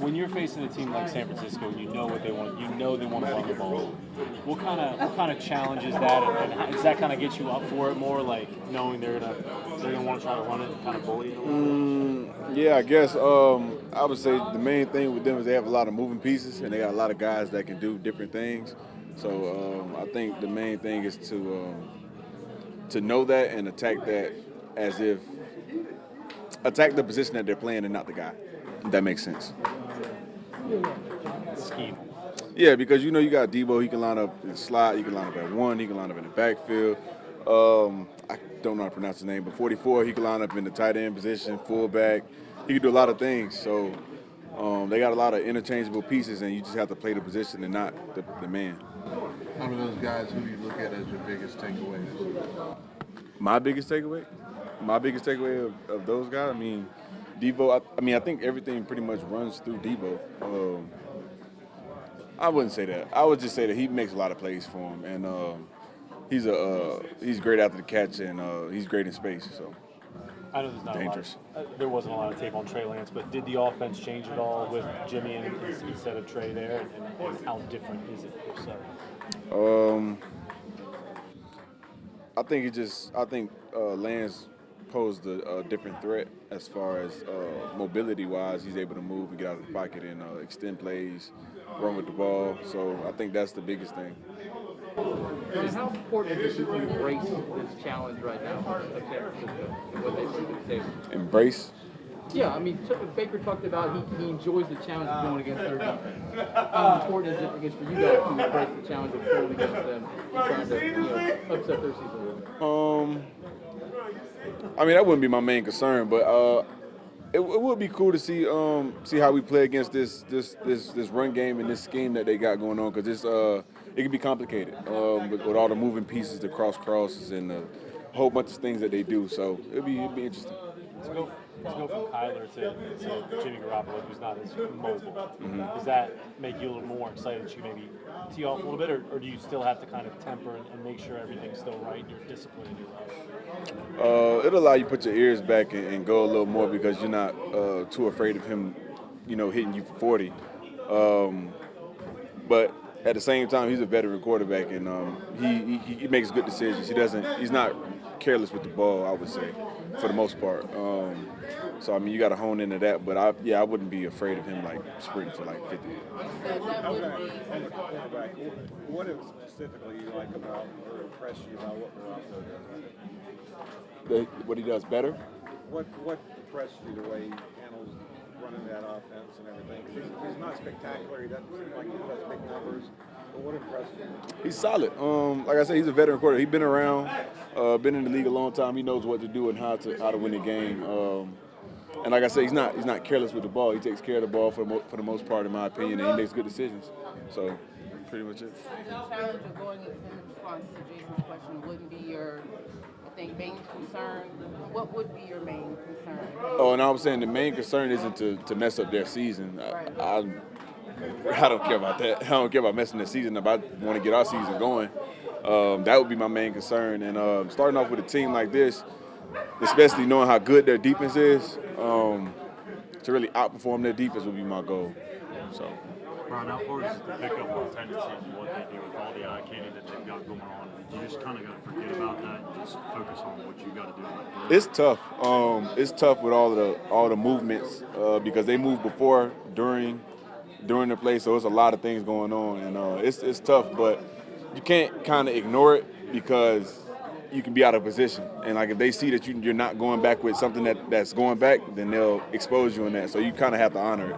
when you're facing a team like San Francisco, and you know what they want. You know they want to run the ball. What kind of challenge is that? And does that kind of get you up for it more, like knowing they're gonna want to try to run it and kind of bully it a little bit? Yeah, I guess I would say the main thing with them is they have a lot of moving pieces and they got a lot of guys that can do different things. So I think the main thing is to know that and attack that as if attack the position that they're playing and not the guy. If that makes sense. Scheme. Yeah, because you know you got Debo. He can line up in the slot. He can line up at one. He can line up in the backfield. I don't know how to pronounce his name, but 44. He can line up in the tight end position, fullback. He can do a lot of things. So they got a lot of interchangeable pieces, and you just have to play the position and not the man. Out of those guys, who do you look at as your biggest takeaways? My biggest takeaway? My biggest takeaway of those guys? I mean, Debo, I think everything pretty much runs through Debo. I wouldn't say that. I would just say that he makes a lot of plays for him, and he's great after the catch, and he's great in space. So I know there's not dangerous. there wasn't a lot of tape on Trey Lance, but did the offense change at all with Jimmy instead of Trey there, and how different is it if so? I think Lance posed a different threat as far as mobility-wise. He's able to move and get out of the pocket and extend plays, run with the ball. So I think that's the biggest thing. And how important is it to embrace this challenge right now of San Francisco and what they bring to the table? Embrace. Yeah, I mean, Baker talked about he enjoys the challenge of going against their defense. How important is it, I guess, for you guys to embrace the challenge of going against them and trying to upset their season? I mean, that wouldn't be my main concern, but it would be cool to see how we play against this run game and this scheme that they got going on, because it can be complicated with all the moving pieces, the crosses, and a whole bunch of things that they do. So it'd be interesting. To go from Kyler to Jimmy Garoppolo, who's not as mobile, does that make you a little more excited that you maybe tee off a little bit, or do you still have to kind of temper and make sure everything's still right and you're disciplined in your rush? It'll allow you to put your ears back and go a little more because you're not too afraid of him, hitting you for 40. But at the same time, he's a veteran quarterback, and he makes good decisions. He's not careless with the ball, I would say, for the most part. So I mean, you got to hone into that. But I wouldn't be afraid of him like sprinting for like 50. What specifically you like about or impress you about what Garoppolo does? What he does better? What impressed you the way he handles running that offense and everything? 'Cause he's not spectacular. He doesn't seem like he does big numbers. But what impressed you? He's solid. Like I said, he's a veteran quarterback. He's been around, been in the league a long time. He knows what to do and how to win the game. And like I said, he's not careless with the ball. He takes care of the ball for the most part, in my opinion, and he makes good decisions. So, pretty much it. The challenge of going in response to Jason's question wouldn't be your, I think, main concern. What would be your main concern? Oh, and I was saying the main concern isn't to mess up their season. I don't care about that. I don't care about messing their season up. I want to get our season going. That would be my main concern. And starting off with a team like this, especially knowing how good their defense is, to really outperform their defense would be my goal. So. Brian, how hard is it to pick up on tendencies and what they do with all the eye candy that they've got going on? You just kind of got to forget about that and just focus on what you got to do. It's tough. It's tough with all the movements because they move before, during the play, so it's a lot of things going on, and it's tough. But you can't kind of ignore it because you can be out of position. And like if they see that you're not going back with something that's going back, then they'll expose you in that. So you kind of have to honor it.